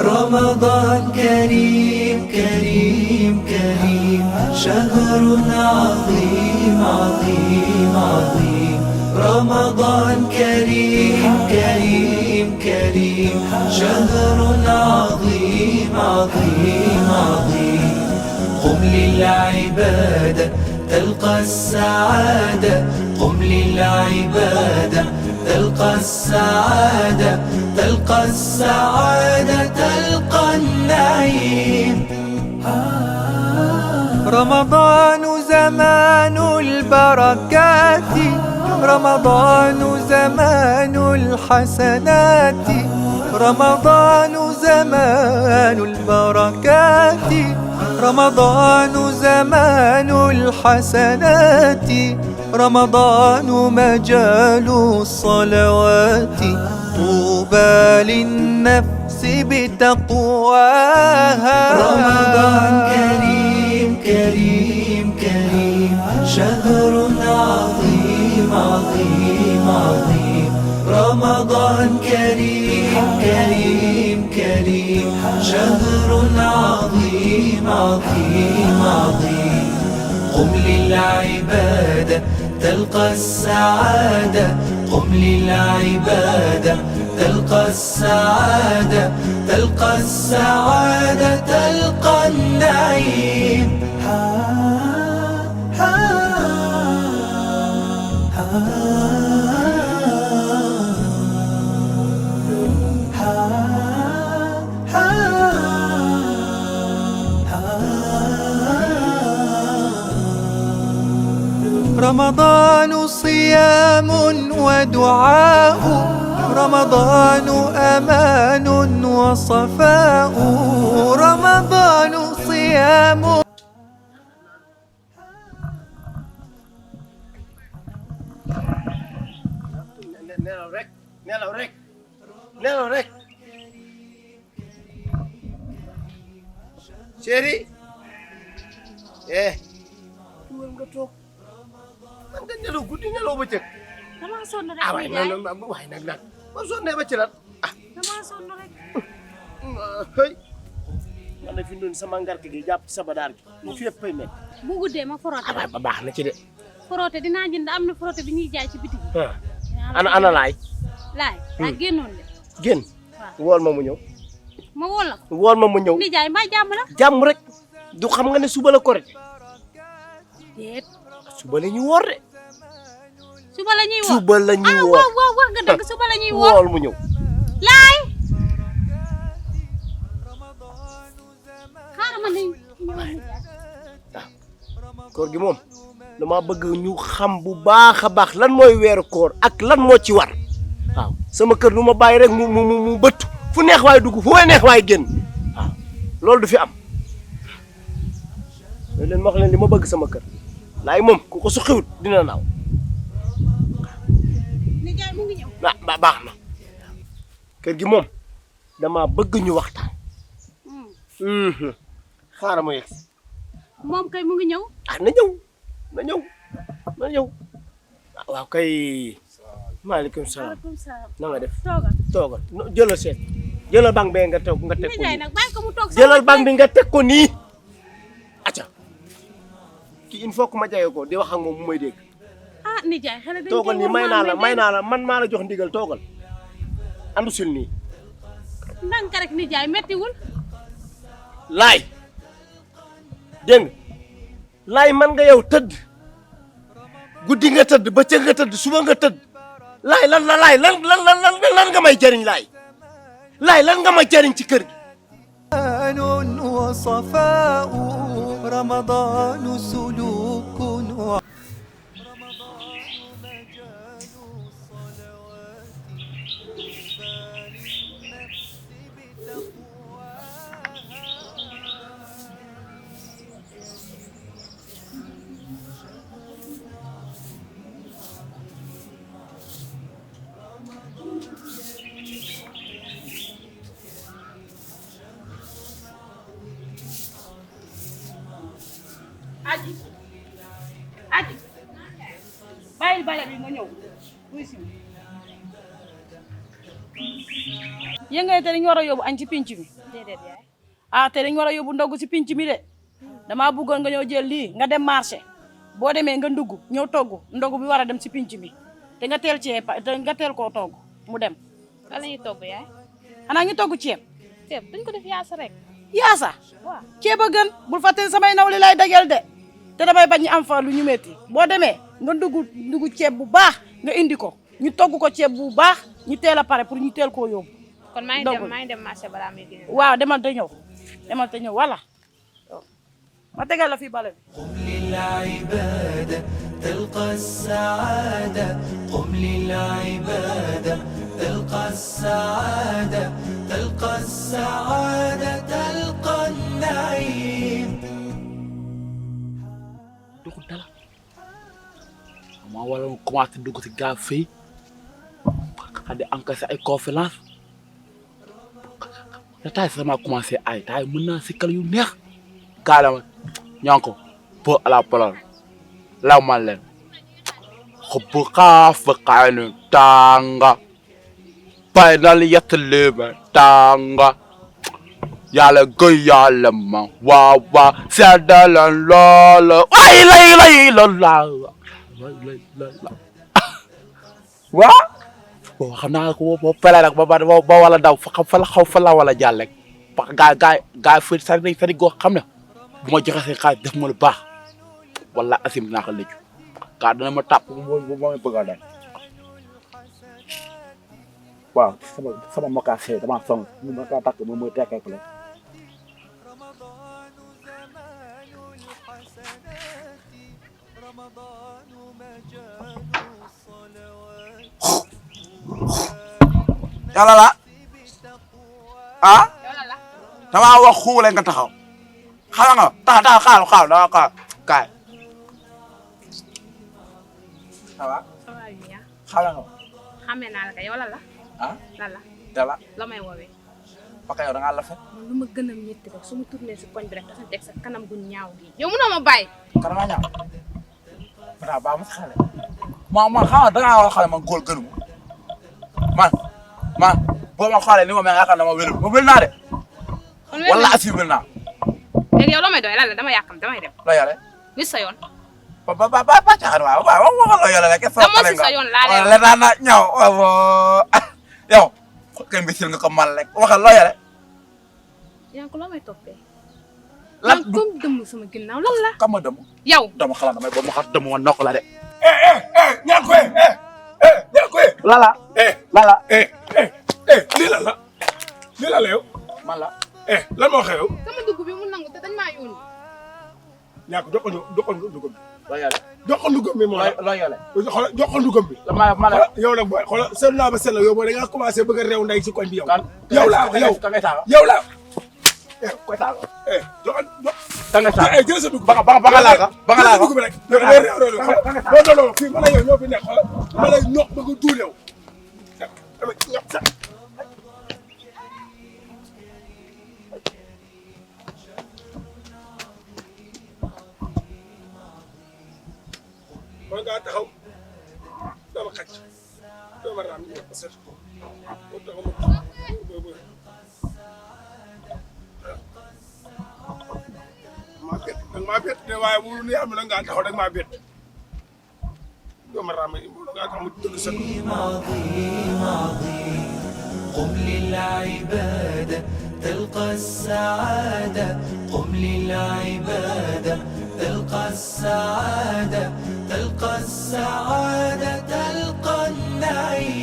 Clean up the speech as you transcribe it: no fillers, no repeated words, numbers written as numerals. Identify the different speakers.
Speaker 1: رمضان كريم كريم كريم، شهر عظيم عظيم عظيم. رمضان كريم كريم كريم، شهر عظيم عظيم عظيم. قم للعبادة تلقى السعادة، قم للعبادة تلقى السعادة، تلقى السعادة تلقى النعيم.
Speaker 2: رمضان زمان البركات، رمضان زمان الحسنات، رمضان زمان البركات، رمضان زمان الحسنات، رمضان مجال الصلوات. طوبى للنفس بتقواها.
Speaker 1: رمضان كريم كريم كريم، شهر عظيم عظيم عظيم. رمضان كريم كريم كريم، شهر عظيم عظيم عظيم. قم للعبادة تلقى السعادة، قم للعبادة تلقى السعادة، تلقى السعادة تلقى النعيم.
Speaker 2: رمضان صيام ودعاء، رمضان أمان وصفاء، رمضان صيام.
Speaker 3: nelaw rek nelaw rek nelaw rek chéri tuwal nga toog man nga nelaw guddi nelaw ba cëg
Speaker 4: dama sonn rek
Speaker 3: waay nag ba sonnee ba ci lan
Speaker 4: dama sonn rek
Speaker 3: hey man na fi doon sama ngarke gi jàpp ci sama daar gi mu fi yëpp ay nekk
Speaker 4: bu guddee ma forote
Speaker 3: ba baax na ci de
Speaker 4: forote dinaa jënd am na forote bi ñuy jaay ci bitig
Speaker 3: ana laay
Speaker 4: ak génnoon de
Speaker 3: génn wool ma mu ñëw
Speaker 4: ma woo la
Speaker 3: wool ma mu ñëw
Speaker 4: ni jaay mbaa jàmm la
Speaker 3: jàmm rek du xam nga ne suba la korite
Speaker 4: déet
Speaker 3: suba la ñuy woor de
Speaker 4: suba la ñuy woor
Speaker 3: suba la ñuy woor
Speaker 4: waaw wax nga dëgg suba la ñuy woor
Speaker 3: wool mu ñëw
Speaker 4: laay xaaral ma ne
Speaker 3: koor gi moom dama bëgg ñu xam bu baax a baax lan mooy weeru koor ak lan moo ci war waaw sama kër du ma bàyyi rek mu bëtt fu neex waay dugg fu neex waay génn waaw loolu du fi am loolu leen ma wax leen li ma bëgg sama kër laay moom ku ko su xiwut dina naaw
Speaker 4: ni jaay mu ngi ñëw
Speaker 3: baax na kër gi moom dama bëgg ñu waxtaan xaaral ma yegg
Speaker 4: moom kay mu ngi ñëw
Speaker 3: na ñëw na ñëw waaw kay maaleykum salaam na nga def toogal jëlal seet jëlal bank bee nga teg ko nii
Speaker 4: nag bàyyi ko mu toog
Speaker 3: jëlal bank bi nga teg ko nii acca kii il faut que ma jege ko di wax ak moom bu may dégg
Speaker 4: nijaay xale dañ
Speaker 3: toogal nii may naa la man maa la jox ndigal toogal andu sil nii
Speaker 4: ndànk rek nijaay mettiwul
Speaker 3: laay dégg nga laay man nga yow tëdd guddi nga tëdd bëccëg nga tëdd suba nga tëdd laay lan nga may jëriñ laay lan nga may jëriñ ci kër gi
Speaker 2: وصفاء رمضان سلوك
Speaker 4: aji aji bàyyil bale bi nga ñëw wuy si yëngay te dañu war a yóbbu añ ci pinc mi
Speaker 5: déedéet yaay.
Speaker 4: ah te dañu war a yóbbu ndogu ci pinc mi de damaa bëggoon nga ñëw jël lii nga dem marché boo demee nga ndugg ñëw togg ndogu bi war a dem ci pinc mi te nga teel koo togg mu dem
Speaker 5: lan la ñuy togg yaay.
Speaker 4: xanaa ñu togg ceeb
Speaker 5: ceeb duñ ko def yaasa rek.
Speaker 4: yaasa
Speaker 5: waaw
Speaker 4: ceeb a gën bul fàtte samay naw li lay dajal de te damay bañ ñu am fa lu ñu metti boo demee nga ndugg ceeb bu baax nga indi ko ñu togg ko ceeb bu baax ñu teel a pare pour ñu teel koo yóbbu
Speaker 5: kon maa ngi dem marché balaa muy génn.
Speaker 4: waaw demal te ñëw wala ma tegal la fii bale bi
Speaker 1: قم للعبادة تلقى السعادة قم للعبادة تلقى السعادة تلقى السعادة تلقى النعيم
Speaker 6: doxul dara maa waroon commencé dugg si gaal fii xa di encaissé ay confiance te taay sama commencé ay taay mën naa si kal yu neex gaalama ñanko pour à la parole law man leen xubb xaaf xaaynu tànga bay nal yett léeba tànga yàlla gëy yàlla ma waaw waaw seddaleen loola way lay loola waa boo xam naa ko boo pere rek ba wala daw fa la wala jàll rek parce que gaay fii sari goo xam ne bu ma joxe seen xaalis def ma lu baax wala asim dinaa ko lëccu gaa dana ma tàpp bu ma bëgg a dal waaw sama makaase dama song mu ma kaa takk moom mooy tekkee ko la yàlla la ah damaa wax xuule nga taxaw xala nga taxaw xaal dama kaay ça va xala nga
Speaker 5: xamee naa la kay yow lan la.
Speaker 6: ah
Speaker 5: lan la.
Speaker 6: dala
Speaker 5: la may woowee.
Speaker 6: parce que yow da ngaa la fe
Speaker 5: man lu ma gën a métti rek su ma tourné si koñ bi rek dafa teg sa kanam gu ñaaw gi. yow mënoo ma bàyyi.
Speaker 6: kan maa ñaaw daa baax ma si xale man xam nga da ngaa wax xale man góor gënu man boo ma xoolee ni ma mel nga xam ne ma wél naa de wala asi wél naa
Speaker 5: léegi yow loo may doy lan la dama yàqam damay dem.
Speaker 6: loo yore
Speaker 5: wis sa yoon.
Speaker 6: ba caaxaan waaw waxal loo yore rek
Speaker 5: dama si sa yoon laa leen
Speaker 6: la daan na ñëw yow kenn bisil nga ko mal rek waxal loo yore
Speaker 5: yaa ngi ko loo may toppee.
Speaker 6: lan
Speaker 5: man comme dëmm sama ginnaaw lan la.
Speaker 6: kam ma dëmm
Speaker 5: yow
Speaker 6: dama xalaat damay boo ma xat dëmm ma nokk la de
Speaker 3: ñaan ko ñaan ko
Speaker 6: lala lala
Speaker 3: lii lan la lii lan la yow
Speaker 6: man la
Speaker 3: lan moo xew
Speaker 5: sama dugg bi mu nangu te dañ maa yónni.
Speaker 3: ñaa ko joxoon dugub bi
Speaker 6: loo yore
Speaker 3: joxoon dugub bi moo la
Speaker 6: loo yore
Speaker 3: xoolal joxoon dugub bi
Speaker 6: ma la
Speaker 3: yow nag booy xoolal seetlu naa ba seetlu yow booy da ngaa commencé bëgg a réew nday ci koñ bi yow
Speaker 6: kan
Speaker 3: yow laa yow
Speaker 6: ka ngay taaga
Speaker 3: yow laa
Speaker 6: koy taaga
Speaker 3: joxoon
Speaker 6: ka ngay taaga
Speaker 3: jël sa dugub
Speaker 6: ba nga laaka
Speaker 3: dugub bi rek non fii man la yow ñoo fi nekk xoolal ma lay ñox ba nga duul yow dama ñox sax man ngaa taxaw dama xaj dama raam ñu parce que moo taxaw maa bett de waaye bu ni am na ngaa taxaw rek maa bett dama raam moo ngaa taxaw mu dëgg sa
Speaker 1: عظيم عظيم قم للعبادة تلقى السعادة قم للعبادة تلقى السعادة تلقى السعادة تلقى النعيم